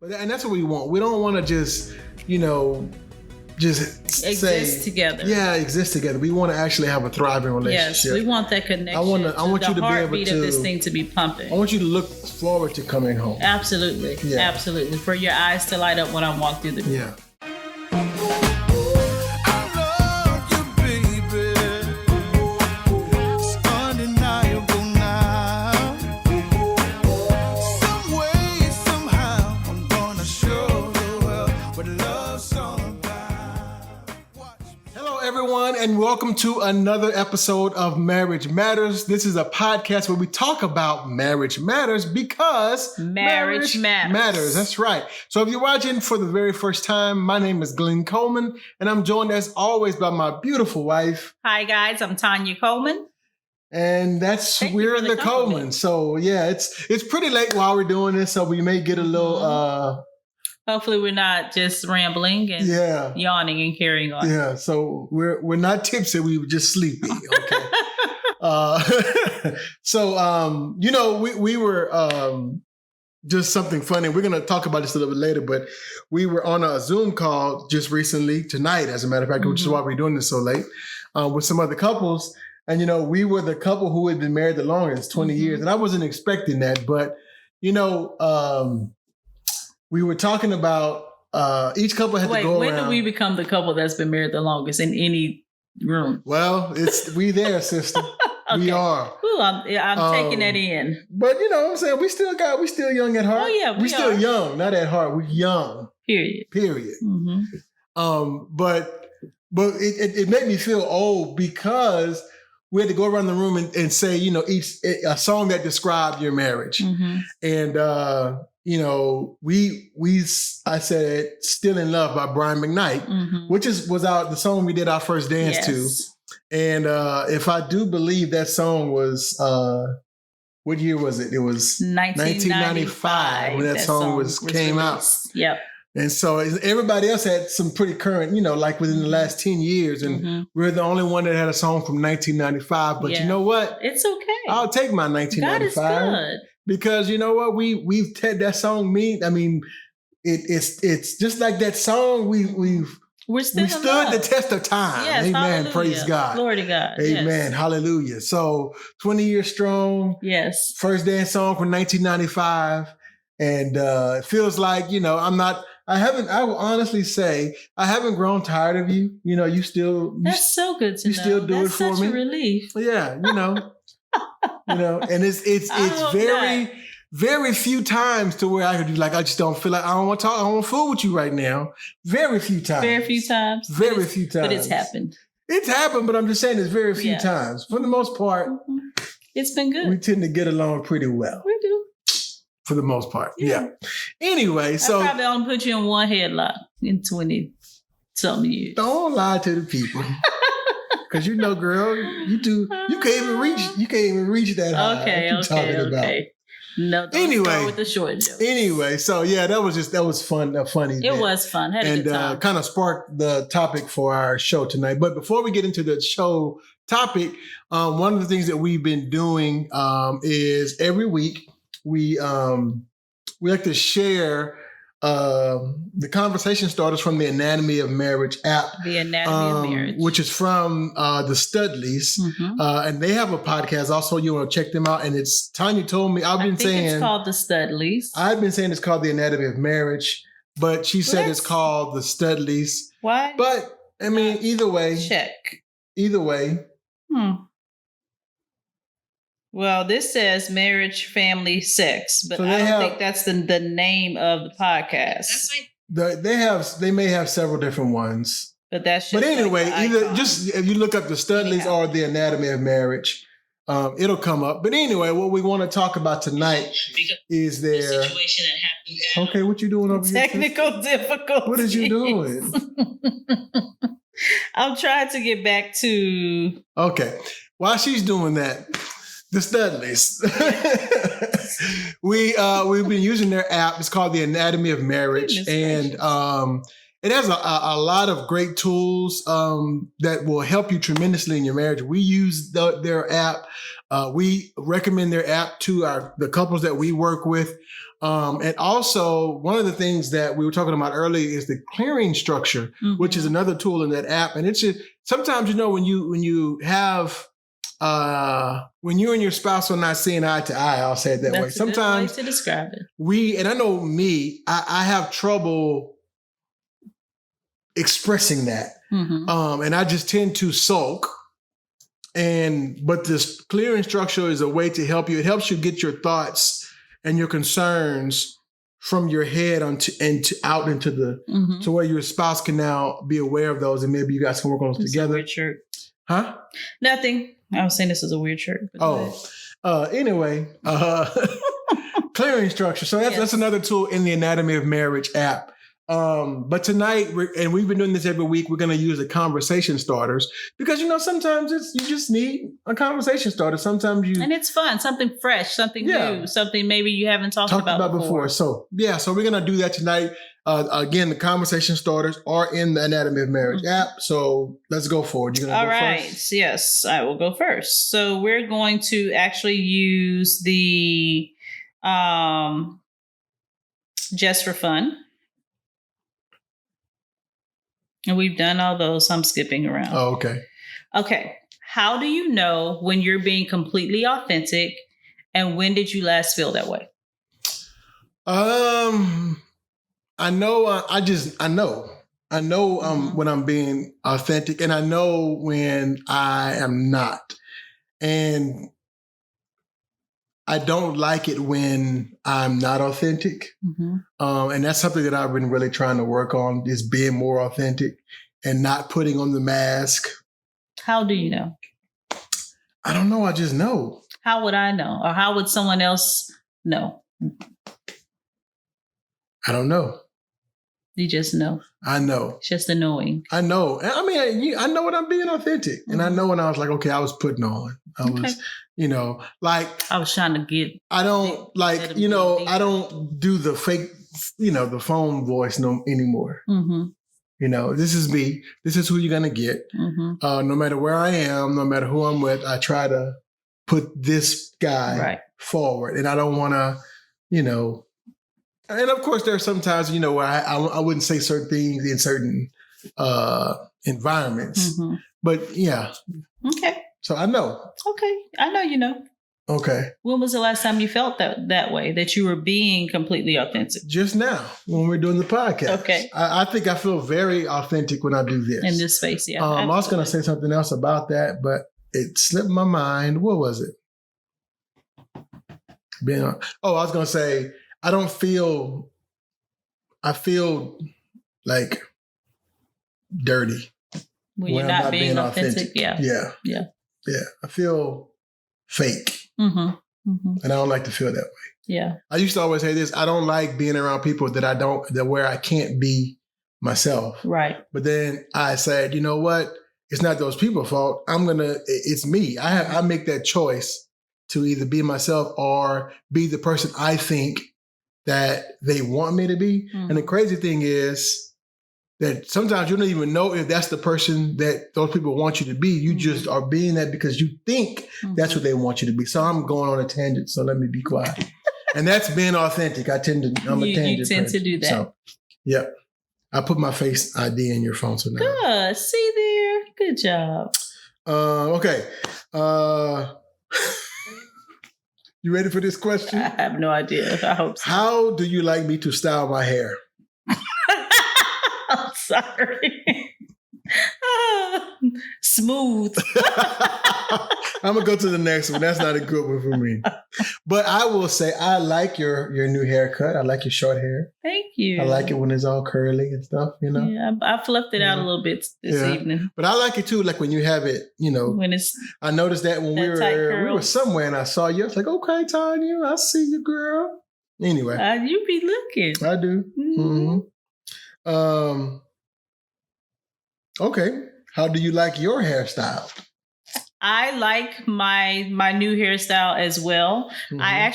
And that's what we want. We don't want to just exist together. Yeah, exist together. We want to actually have a thriving relationship. Yes, we want that connection. I want you to be able to. Of this thing to be pumping. I want you to look forward to coming home. Absolutely, absolutely. For your eyes to light up when I walk through the door. Yeah. And welcome to another episode of Marriage Matters. This is a podcast where we talk about marriage matters because marriage matters. That's right. So if you're watching for the very first time, my name is Glenn Coleman, and I'm joined as always by my beautiful wife. Hi guys, I'm Tanya Coleman. And we're the Coleman. So yeah, it's pretty late while we're doing this, so we may get a little hopefully we're not just rambling and yawning and carrying on. Yeah, so we're not tipsy, we were just sleepy. Okay. We were just something funny. We're gonna talk about this a little bit later, but we were on a Zoom call just recently, tonight, as a matter of fact, which is why we're doing this so late, with some other couples. And we were the couple who had been married the longest, 20 years. And I wasn't expecting that, but we were talking about each couple had to go around. When did we become the couple that's been married the longest in any room? Well, we there, sister. Okay. We are. Ooh, I'm taking that in. But you know what I'm saying? We still young at heart. Oh yeah, we still young, not at heart. We're young. Period. Mm-hmm. But it made me feel old because we had to go around the room and say, a song that described your marriage. Mm-hmm. And I said "Still in Love" by Brian McKnight, which was the song we did our first dance to. And if I do believe that song was, what year was it? It was 1995 when that song came out. Yep. And so everybody else had some pretty current, like within the last 10 years. And we're the only one that had a song from 1995. But you know what? It's okay. I'll take my 1995. God is good. Because you know what? We've had that song it's just like that song. We stood the test of time. Yes, amen. Hallelujah. Praise God. Glory to God. Amen. Yes. Hallelujah. So 20 years strong. Yes. First dance song from 1995. And it feels like, I will honestly say, I haven't grown tired of you. You still. That's so good to know. You still do it for me. That's such a relief. Yeah, and it's very, very few times to where I could do I just don't feel like I don't want to talk. I don't want to fool with you right now. Very few times. Very few times. Very few times. But it's happened. It's happened, but I'm just saying it's very few times. For the most part, it's been good. We tend to get along pretty well. We do. For the most part. Yeah. Anyway, I probably only put you in one headlock in 20-something years. Don't lie to the people. Because girl, you can't even reach that high. Okay. No, don't start with the short joke. Anyway, so that was fun, funny. It was fun. Had a good time. Kind of sparked the topic for our show tonight. But before we get into the show topic, one of the things that we've been doing is every week we like to share the conversation starters from the Anatomy of Marriage app. The Anatomy of Marriage. Which is from the Studleys. Mm-hmm. And they have a podcast. Also, you want to check them out. And it's, Tanya told me, I think it's called the Studleys. I've been saying it's called the Anatomy of Marriage, but she said it's called the Studleys. Why? But, either way. Check. Either way. Well, this says Marriage, Family, Sex, but I don't think that's the name of the podcast. They may have several different ones. But that's just anyway, either just if you look up the Studleys or the Anatomy of Marriage, it'll come up. But anyway, what we want to talk about tonight is their situation that happened. Okay, what you doing over here? Technical difficulties. What is you doing? I'm trying to get back to. Okay, while she's doing that. The Studleys. We've been using their app. It's called the Anatomy of Marriage. And it has a lot of great tools that will help you tremendously in your marriage. We use their app. We recommend their app to the couples that we work with. And also, one of the things that we were talking about earlier is the clearing structure, which is another tool in that app. And it's just, sometimes, when you have when you and your spouse are not seeing eye to eye, I'll say it that way. Sometimes a good way to describe it. And I know me, I have trouble expressing that. And I just tend to sulk. But this clearing structure is a way to help you. It helps you get your thoughts and your concerns from your head out into the to where your spouse can now be aware of those, and maybe you guys can work on those together. Weird shirt. Huh? Nothing. I was saying this is a weird shirt. Anyway, clearing structure. So that's another tool in the Anatomy of Marriage app. But tonight, we've been doing this every week, we're going to use the conversation starters because, sometimes you just need a conversation starter. Sometimes and it's fun, something fresh, something new, something maybe you haven't talked about before. So we're going to do that tonight. Again, the conversation starters are in the Anatomy of Marriage app. So let's go forward. You're going to go first? First? Yes, I will go first. So we're going to actually use the Just for Fun. And we've done all those. I'm skipping around. Oh, okay. Okay. How do you know when you're being completely authentic, and when did you last feel that way? I know. I know when I'm being authentic, and I know when I am not. And I don't like it when I'm not authentic. And that's something that I've been really trying to work on, is being more authentic and not putting on the mask. How do you know? I don't know. I just know. How would I know? Or how would someone else know? I don't know. You just know. I know. It's just a knowing. I know. I mean, I know when I'm being authentic. And I know when I was like, okay, I was putting on. I was, like. I was trying to get. I don't I don't do the fake, the phone voice anymore. This is me. This is who you're going to get. No matter where I am, no matter who I'm with, I try to put this guy forward. And I don't want to, and of course, there are some times, where I wouldn't say certain things in certain environments. But yeah. Okay. So I know. Okay. I know you know. Okay. When was the last time you felt that way, that you were being completely authentic? Just now, when we're doing the podcast. Okay. I think I feel very authentic when I do this. In this space, yeah. I was going to say something else about that, but it slipped my mind. What was it? I was going to say, I feel like dirty. When you're not being authentic. Yeah. I feel fake. And I don't like to feel that way. Yeah. I used to always say this. I don't like being around people where I can't be myself. Right. But then I said, you know what? It's not those people's fault. It's me. I make that choice to either be myself or be the person I think that they want me to be. And the crazy thing is that sometimes you don't even know if that's the person that those people want you to be. You just are being that because you think that's what they want you to be. So I'm going on a tangent, so let me be quiet. And that's being authentic. I'm a tangent You tend to do that. So, yeah. I put my face ID in your phone. So now. Good. See there. Good job. Okay. You ready for this question? I have no idea. I hope so. How do you like me to style my hair? I'm sorry. Smooth. I'm going to go to the next one. That's not a good one for me. But I will say I like your new haircut. I like your short hair. Thank you. I like it when it's all curly and stuff, Yeah, I fluffed it out a little bit this evening. But I like it too, like when you have it, When it's I noticed that when we were somewhere and I saw you, I was like, okay, Tanya, I see you, girl. Anyway. You be looking. I do. Okay. How do you like your hairstyle? I like my new hairstyle as well. I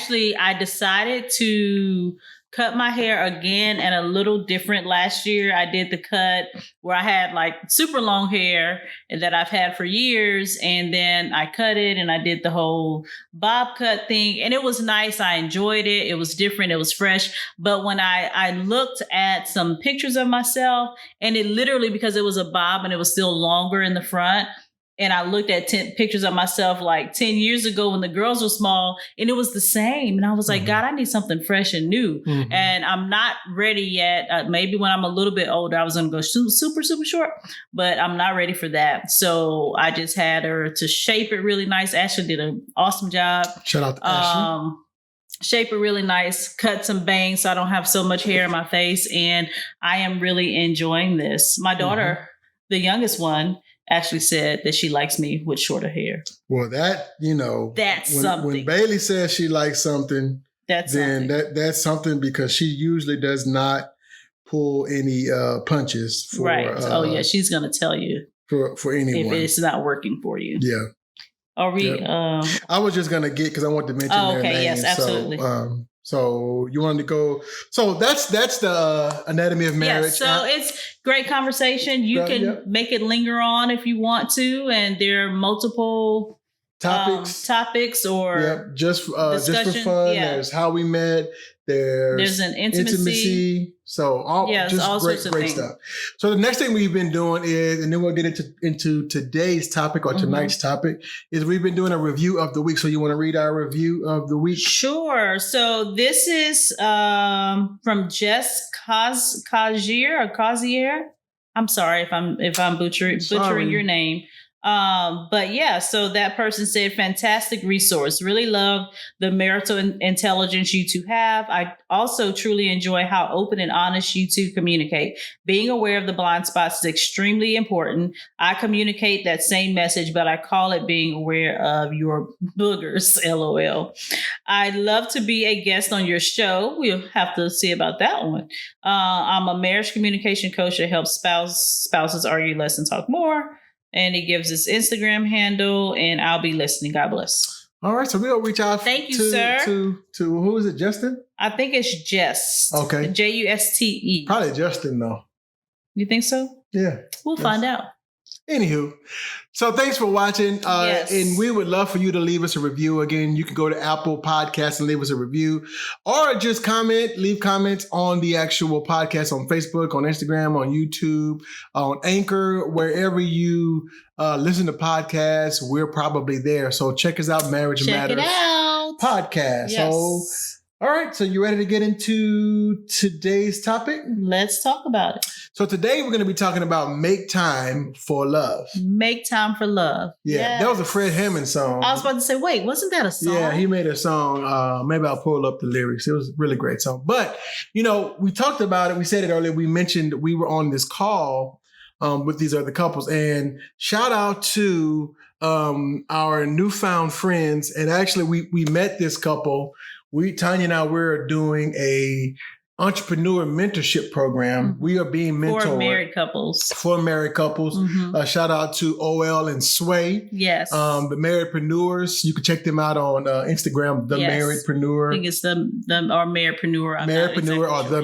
decided to cut my hair again and a little different last year. I did the cut where I had like super long hair that I've had for years. And then I cut it and I did the whole bob cut thing. And it was nice. I enjoyed it. It was different. It was fresh. But when I looked at some pictures of myself, and it literally, because it was a bob and it was still longer in the front, and I looked at pictures of myself like 10 years ago when the girls were small, and it was the same. And I was like, God, I need something fresh and new. And I'm not ready yet. Maybe when I'm a little bit older, I was going to go super, super short, but I'm not ready for that. So I just had her to shape it really nice. Ashley did an awesome job. Shout out to Ashley. Shape it really nice, cut some bangs so I don't have so much hair in my face. And I am really enjoying this. My daughter, the youngest one, actually said that she likes me with shorter hair. Well, that, that's when, something. When Bailey says she likes something, that's something, because she usually does not pull any punches for right. She's gonna tell you for anyone if it's not working for you. Yeah. Are we I was just gonna get, because I want to mention their names. Yes, absolutely. So you wanted to go. So that's the anatomy of marriage. Yes, so it's great conversation. You can make it linger on if you want to, and there are multiple topics or just for fun. Yeah. There's how we met. There's an intimacy. So all great stuff. So the next thing we've been doing is, and then we'll get into today's topic or tonight's topic, is we've been doing a review of the week. So you want to read our review of the week? Sure. So this is from Jess Cazier. I'm sorry if I'm butchering your name. But yeah, so that person said, fantastic resource. Really love the marital intelligence you two have. I also truly enjoy how open and honest you two communicate. Being aware of the blind spots is extremely important. I communicate that same message, but I call it being aware of your boogers, LOL. I'd love to be a guest on your show. We'll have to see about that one. I'm a marriage communication coach that helps spouses argue less and talk more. And he gives his Instagram handle, and I'll be listening. God bless. All right, so we'll reach out. Thank you, sir. To who is it, Justin? I think it's Jess. Okay. Juste. Probably Justin, though. You think so? Yeah. We'll find out. Anywho, so thanks for watching. Yes. And we would love for you to leave us a review. Again, you can go to Apple Podcasts and leave us a review, or just leave comments on the actual podcast on Facebook, on Instagram, on YouTube, on Anchor, wherever you listen to podcasts. We're probably there. So check us out, Marriage Matters podcast. Yes. So, all right. So you ready to get into today's topic? Let's talk about it. So today we're going to be talking about Make Time for Love. Make Time for Love. Yeah, yes. That was a Fred Hammond song. I was about to say, wait, wasn't that a song? Yeah, he made a song. Maybe I'll pull up the lyrics. It was a really great song. But, we talked about it. We said it earlier. We mentioned we were on this call with these other couples. And shout out to our newfound friends. And actually, we met this couple. Tanya and I, we're doing a entrepreneur mentorship program. We are being mentored for married couples. Shout out to OL and Sway. Yes. The Marriedpreneurs. You can check them out on Instagram. The Marriedpreneur. I think it's the or Marriedpreneur. Marriedpreneur or the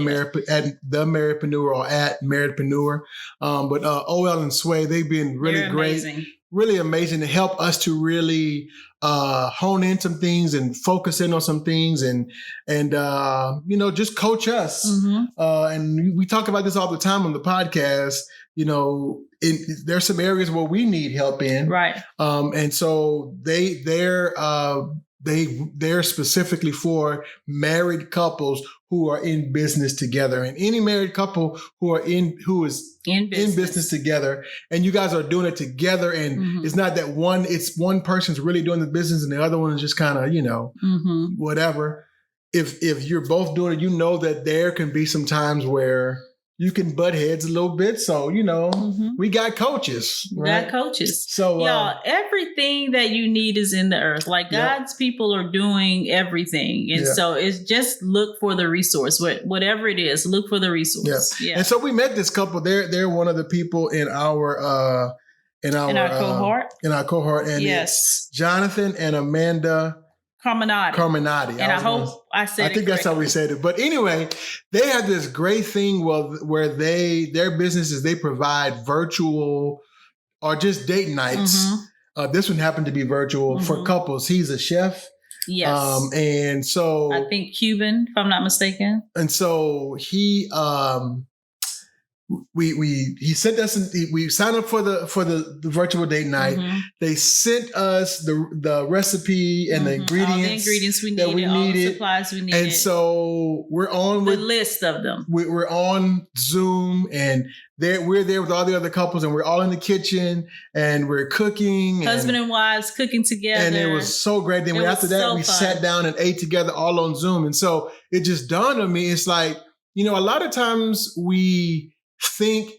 Marriedpreneur or at Marriedpreneur. But OL and Sway, they've been really great. Amazing. Really amazing to help us to really hone in some things and focus in on some things and just coach us. And we talk about this all the time on the podcast. There's some areas where we need help in. Right. And so they're specifically for married couples who are in business together, and any married couple who is in business together, and you guys are doing it together. And it's not that one person's really doing the business and the other one is just kind of, whatever. If you're both doing it, that there can be some times where you can butt heads a little bit. So, we got coaches. Right? So, everything that you need is in the earth. Like God's people are doing everything. And so it's just look for the resource. Whatever it is, look for the resource. Yeah. And so we met this couple. They're one of the people in our cohort. And it's Jonathan and Amanda Carminati. And I hope I said it I think that's how we said it. But anyway, they have this great thing where their business is they provide virtual or just date nights. Mm-hmm. This one happened to be virtual for couples. He's a chef. Yes. And so I think Cuban, if I'm not mistaken. And so he he sent us. We signed up for the virtual date night. Mm-hmm. They sent us the recipe and the ingredients, all the ingredients we needed, all the supplies we needed, and so we're on the list of them. We're on Zoom, and we're there with all the other couples, and we're all in the kitchen, and we're cooking, husband and wives cooking together, and it was so great. Then after that, we sat down and ate together all on Zoom, and so it just dawned on me. It's like, a lot of times we think,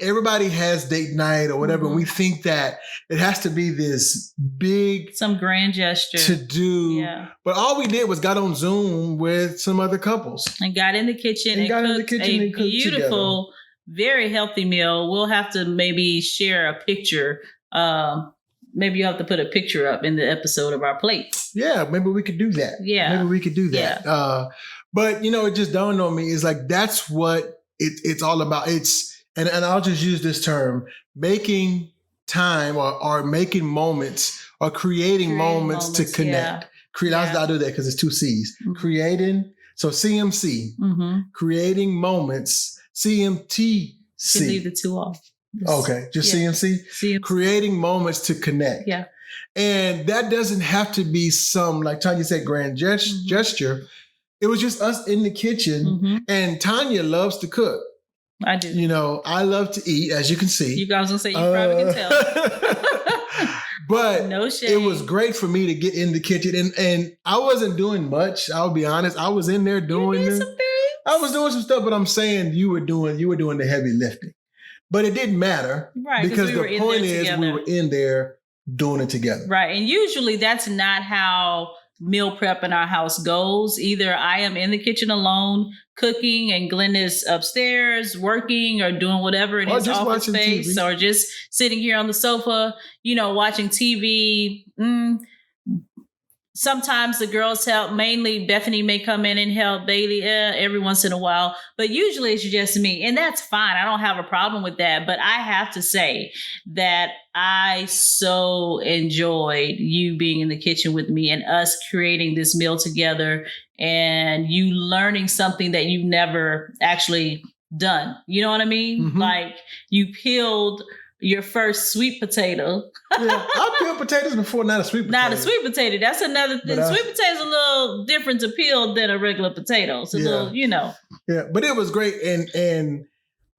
everybody has date night or whatever. Mm-hmm. We think that it has to be this big, some grand gesture to do. Yeah. But all we did was got on Zoom with some other couples and got in the kitchen and cooked a beautiful, very healthy meal. We'll have to maybe share a picture. Maybe you have to put a picture up in the episode of our plate. Yeah, maybe we could do that. Yeah, maybe we could do that. Yeah. But it just dawned on me is like that's what it's all about. It's and I'll just use this term: making time or making moments or creating moments to connect. Yeah. I'll do that because it's 2 C's. Mm-hmm. Creating, so CMC, creating moments, CMTC. You leave the 2 off. Okay, just CMC? Creating moments to connect. Yeah. And that doesn't have to be some, like Tanya said, grand gesture. It was just us in the kitchen, and Tanya loves to cook. I do. I love to eat, as you can see. You guys gonna say you probably can tell. But no shame. It was great for me to get in the kitchen, and I wasn't doing much. I'll be honest. I was in there doing some things. I was doing some stuff, but I'm saying you were doing the heavy lifting. But it didn't matter, right? Because the point is we were in there doing it together, right? And usually that's not how meal prep in our house goes. Either I am in the kitchen alone cooking and Glenn is upstairs working or doing whatever in his office space, or just sitting here on the sofa, watching TV. Sometimes the girls help. Mainly Bethany may come in and help Bailey every once in a while, but usually it's just me, and that's fine. I don't have a problem with that. But I have to say that I so enjoyed you being in the kitchen with me and us creating this meal together, and you learning something that you've never actually done. You know what I mean? Mm-hmm. Like you peeled your first sweet potato. Yeah, I peeled potatoes before, not a sweet potato. Not a sweet potato. That's another thing. Sweet potato's a little different to peel than a regular potato. It's a little, Yeah, but it was great, and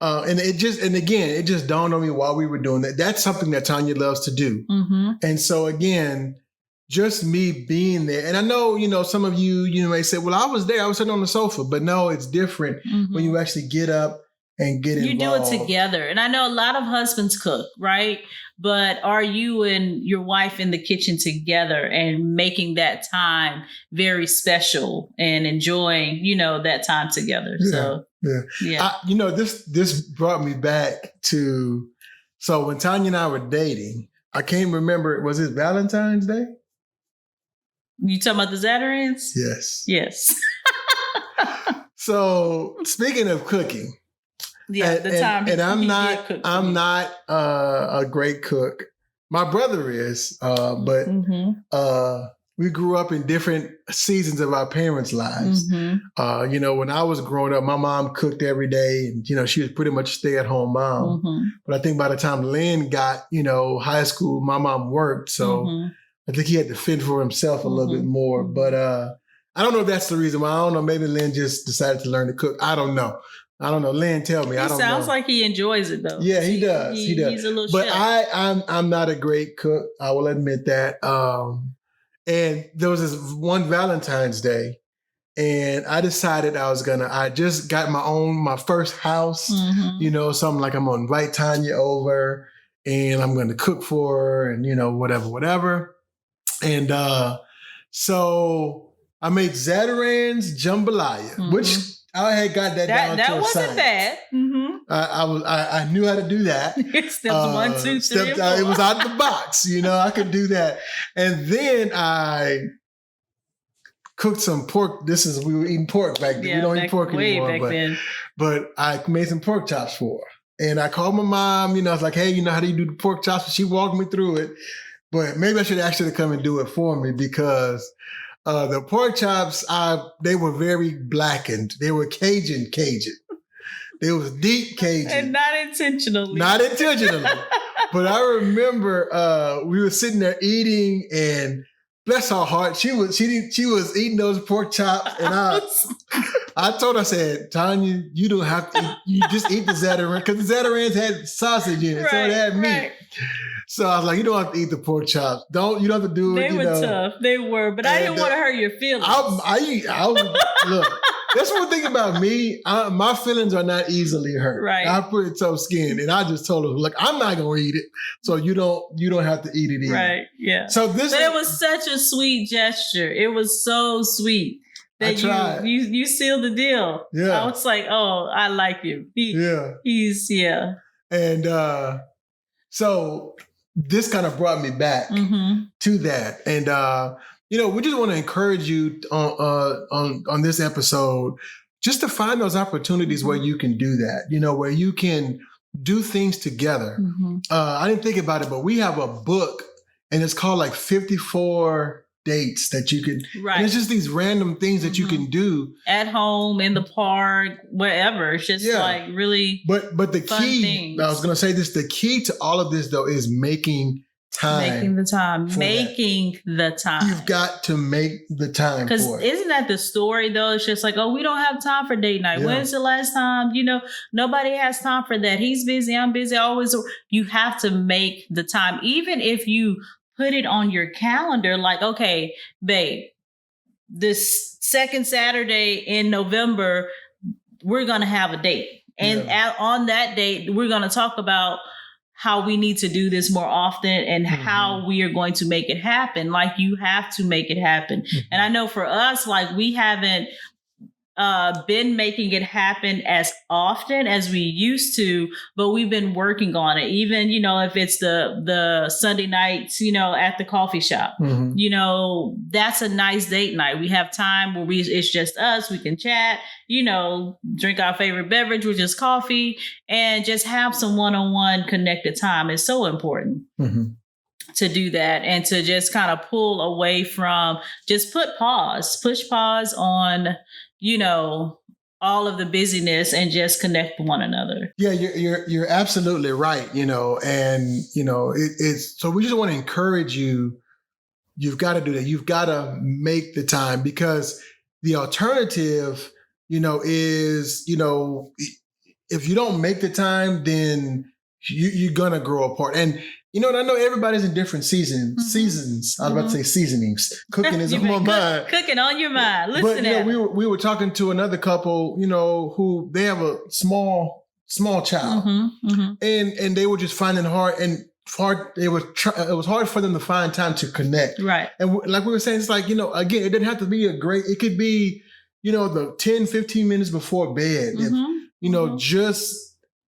it just dawned on me while we were doing that. That's something that Tanya loves to do, and so again, just me being there. And I know, some of you may say, "Well, I was there. I was sitting on the sofa," but no, it's different when you actually get up and get involved. You do it together. And I know a lot of husbands cook, right? But are you and your wife in the kitchen together and making that time very special and enjoying, that time together? Yeah. This brought me back to, so when Tanya and I were dating, I can't remember, was it Valentine's Day? You talking about the Zatarains? Yes. Yes. So speaking of cooking, I'm not a great cook. My brother is, but we grew up in different seasons of our parents' lives. When I was growing up, my mom cooked every day, and she was pretty much a stay-at-home mom. But I think by the time Lynn got high school, my mom worked, so I think he had to fend for himself a little bit more. But I don't know if that's the reason why. I don't know. Maybe Lynn just decided to learn to cook. I don't know. Lynn, tell me. I don't know. Sounds like he enjoys it though. Yeah, he does. He does. He's a little but chef. I'm not a great cook. I will admit that. And there was this one Valentine's Day, and I decided I just got my first house, so I'm like, I'm gonna invite Tanya over, and I'm gonna cook for her, and whatever. And so I made Zatarain's jambalaya, which I had got that down to a science. That wasn't bad. I knew how to do that. Steps 1, 2, 3, and 4. It was out of the box. I could do that. And then I cooked some pork. We were eating pork back then. Yeah, we don't eat pork anymore. But I made some pork chops for her. And I called my mom, I was like, hey, how do you do the pork chops? And she walked me through it. But maybe I should actually come and do it for me because the pork chops, they were very blackened. They were Cajun. They was deep Cajun. And not intentionally. Not intentionally. But I remember we were sitting there eating, and bless her heart, she was eating those pork chops, and I told her, I said, Tanya, you don't have to eat, you just eat the Zatarain, because the Zatarans had sausage in it, so it had meat. Right. So I was like, you don't have to eat the pork chops. You don't have to do it. They were tough. They were, but I didn't want to hurt your feelings. Look, that's one thing about me. My feelings are not easily hurt. Right. I'm pretty tough skinned, and I just told her, look, I'm not gonna eat it, so you don't have to eat it either. Right. Yeah. So it was such a sweet gesture. It was so sweet that you sealed the deal. Yeah. I was like, oh, I like him. He's. And so this kind of brought me back to that, and we just want to encourage you on this episode just to find those opportunities where you can do that, where you can do things together. I didn't think about it, but we have a book, and it's called like 54 dates that you could, right. And it's just these random things that you can do at home, in the park, wherever. It's just like really but the key things. I was going to say this, the key to all of this though is making the time. You've got to make the time for it. Because isn't that the story though? It's just like, oh, we don't have time for date night. Yeah. When's the last time? Nobody has time for that. He's busy. I'm busy. Always. You have to make the time. Even if you put it on your calendar, like, okay, babe, this second Saturday in November, we're going to have a date. And on that date, we're going to talk about how we need to do this more often and how we are going to make it happen. Like, you have to make it happen. And I know for us, like, we haven't been making it happen as often as we used to, but we've been working on it. Even, if it's the Sunday nights, at the coffee shop, that's a nice date night. We have time where it's just us. We can chat, drink our favorite beverage, which is coffee, and just have some one-on-one connected time. It's so important. To do that and to just kind of pull away from, just push pause on, all of the busyness and just connect with one another. Yeah, you're absolutely right. And it's so we just want to encourage you. You've got to do that. You've got to make the time, because the alternative, is, if you don't make the time, then you're gonna grow apart. And and I know everybody's in different seasons. I was about to say seasonings. Cooking is on my mind. Cooking on your mind. Listen, but we were talking to another couple, who they have a small child, and they were just finding it hard. It was hard for them to find time to connect. Right. And like we were saying, it's like, again, it didn't have to be it could be, the 10, 15 minutes before bed.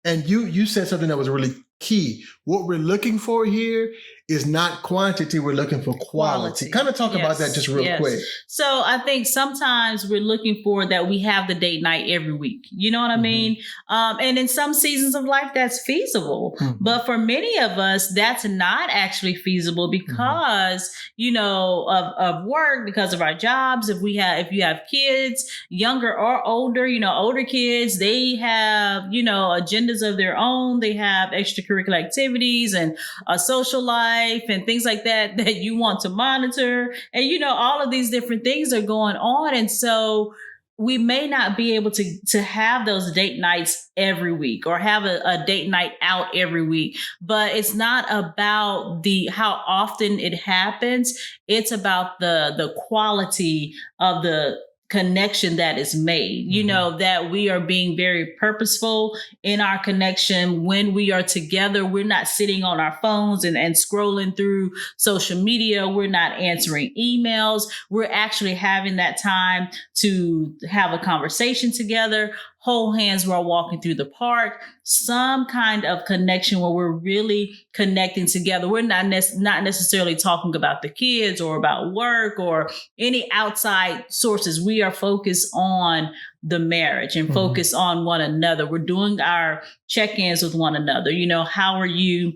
And you said something that was really key. What we're looking for here is not quantity. We're looking for quality. Kind of talk about that just real quick. So I think sometimes we're looking for that we have the date night every week. You know what I mean? And in some seasons of life, that's feasible. But for many of us, that's not actually feasible because, of work, because of our jobs. If you have kids, younger or older, older kids, they have, agendas of their own. They have extracurricular activities and a social life and things like that you want to monitor. And, all of these different things are going on. And so we may not be able to have those date nights every week or have a date night out every week, but it's not about how often it happens. It's about the quality of the connection that is made, that we are being very purposeful in our connection. When we are together, we're not sitting on our phones and scrolling through social media. We're not answering emails. We're actually having that time to have a conversation together. hold hands while walking through the park, some kind of connection where we're really connecting together. We're not necessarily talking about the kids or about work or any outside sources. We are focused on the marriage and focused on one another. We're doing our check-ins with one another. How are you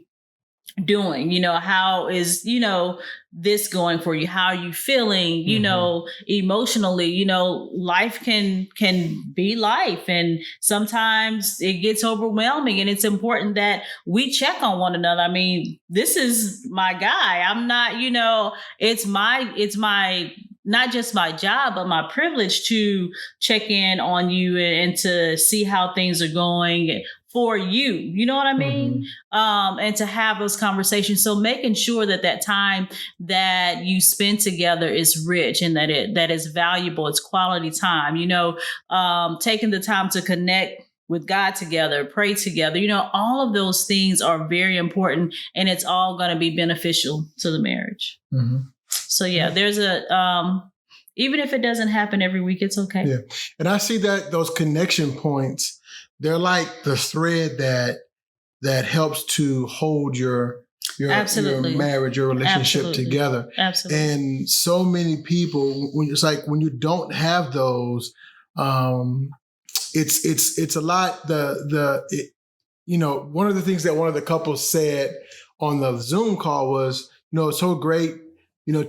doing? How is, this going for you? How are you feeling? Emotionally, life can be life. And sometimes it gets overwhelming, and it's important that we check on one another. I mean, this is my guy. I'm not, it's my not just my job, but my privilege to check in on you and to see how things are going for you. You know what I mean? And to have those conversations. So making sure that time that you spend together is rich and that is valuable. It's quality time, taking the time to connect with God together, pray together, all of those things are very important, and it's all going to be beneficial to the marriage. So there's even if it doesn't happen every week, it's okay. Yeah. And I see that those connection points, they're like the thread that helps to hold your marriage, your relationship together. Absolutely. And so many people, when you don't have those, it's a lot. One of the things that one of the couples said on the Zoom call was, it's so great,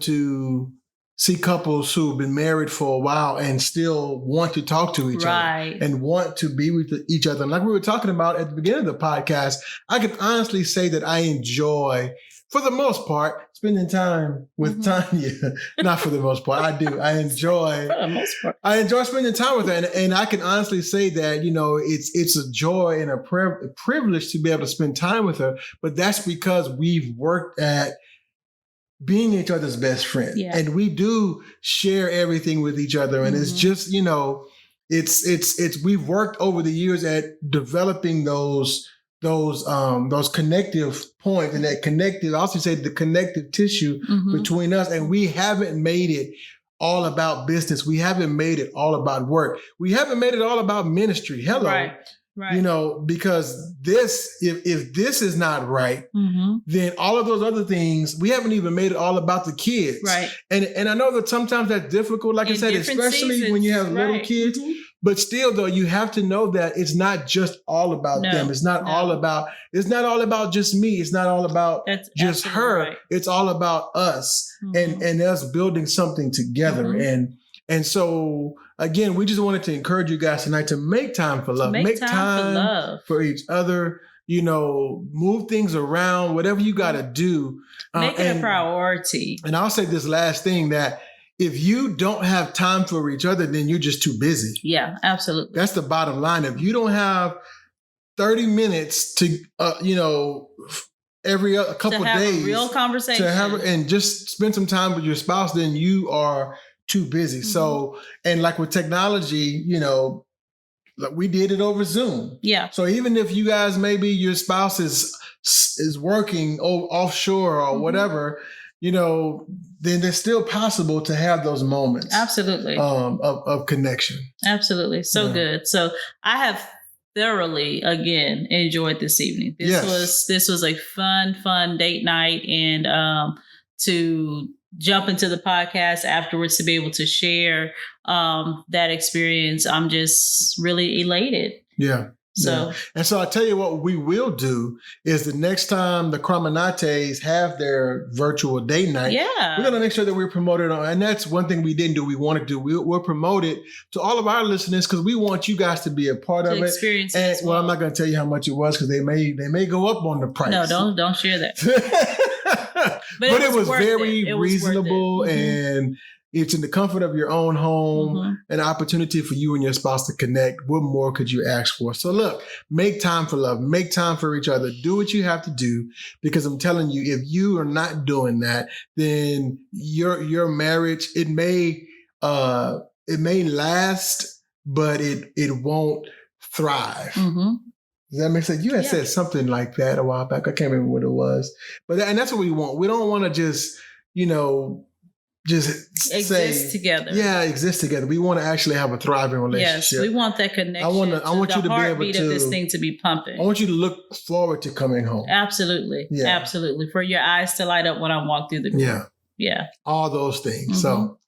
to see couples who've been married for a while and still want to talk to each other and want to be with each other. And like we were talking about at the beginning of the podcast, I can honestly say that I enjoy, for the most part, spending time with Tanya. Not for the most part. I do. I enjoy. For the most part. I enjoy spending time with her. And I can honestly say that, it's a joy and a privilege to be able to spend time with her. But that's because we've worked at being each other's best friend. Yeah. And we do share everything with each other. And it's just, we've worked over the years at developing those connective points and that connective, I also say the connective tissue between us. And we haven't made it all about business. We haven't made it all about work. We haven't made it all about ministry. Hello. Right. Because if this is not right, then all of those other things, we haven't even made it all about the kids. Right. And I know that sometimes that's difficult, like I said, especially seasons, when you have little kids. But still, though, you have to know that it's not just all about them. It's not all about just me. It's not all about just her. Right. It's all about us and us building something together. And so, again, we just wanted to encourage you guys tonight to make time for love. Make time for love. For each other. Move things around, whatever you got to do. Make it a priority. And I'll say this last thing, that if you don't have time for each other, then you're just too busy. Yeah, absolutely. That's the bottom line. If you don't have 30 minutes to, every couple of days, a real conversation, and just spend some time with your spouse, then you are too busy. So, and like with technology, we did it over Zoom. Yeah. So even if you guys, maybe your spouse is working offshore or whatever, then it's still possible to have those moments. Absolutely. Of connection. Absolutely. So good. So I have thoroughly, again, enjoyed this evening. This was a fun date night, and to jump into the podcast afterwards to be able to share that experience, I'm just really elated. Yeah. And so I tell you what we will do is the next time the Craminates have their virtual date night, we're going to make sure that we're promoted on. And that's one thing we didn't do. We want to do. We'll promote it to all of our listeners because we want you guys to be a part of it. Experience and well, I'm not going to tell you how much it was because they may go up on the price. No, don't share that. but it was very reasonable, and it's in the comfort of your own home, an opportunity for you and your spouse to connect. What more could you ask for? So look, make time for love, make time for each other, do what you have to do, because I'm telling you, if you are not doing that, then your marriage, it may last, but it won't thrive. Does that make sense? You had said something like that a while back. I can't remember what it was, and that's what we want. We don't want to just, just exist together. Yeah, exist together. We want to actually have a thriving relationship. Yes, we want that connection. I want you to be able to of this thing to be pumping. I want you to look forward to coming home. Absolutely. Yeah. Absolutely. For your eyes to light up when I walk through the door. Yeah. Yeah. All those things. So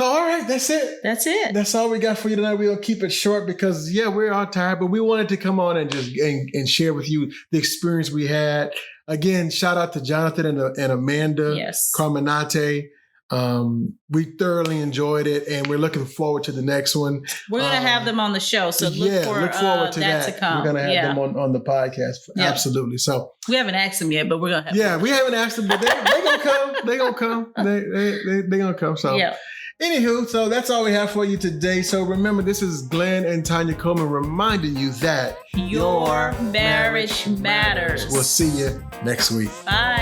all right, that's it. That's it. That's all we got for you tonight. We'll keep it short because we're all tired, but we wanted to come on and just and share with you the experience we had. Again, shout out to Jonathan and Amanda Carminate. We thoroughly enjoyed it, and we're looking forward to the next one. We're going to have them on the show, so look forward to that to come. We're going to have them on the podcast. Yeah. Absolutely. So we haven't asked them yet, but we're going to have them. We haven't asked them, but they're going to come. They're going to come. They're going to come. So anywho, so that's all we have for you today. So remember, this is Glenn and Tanya Coleman reminding you that your marriage matters. We'll see you next week. Bye.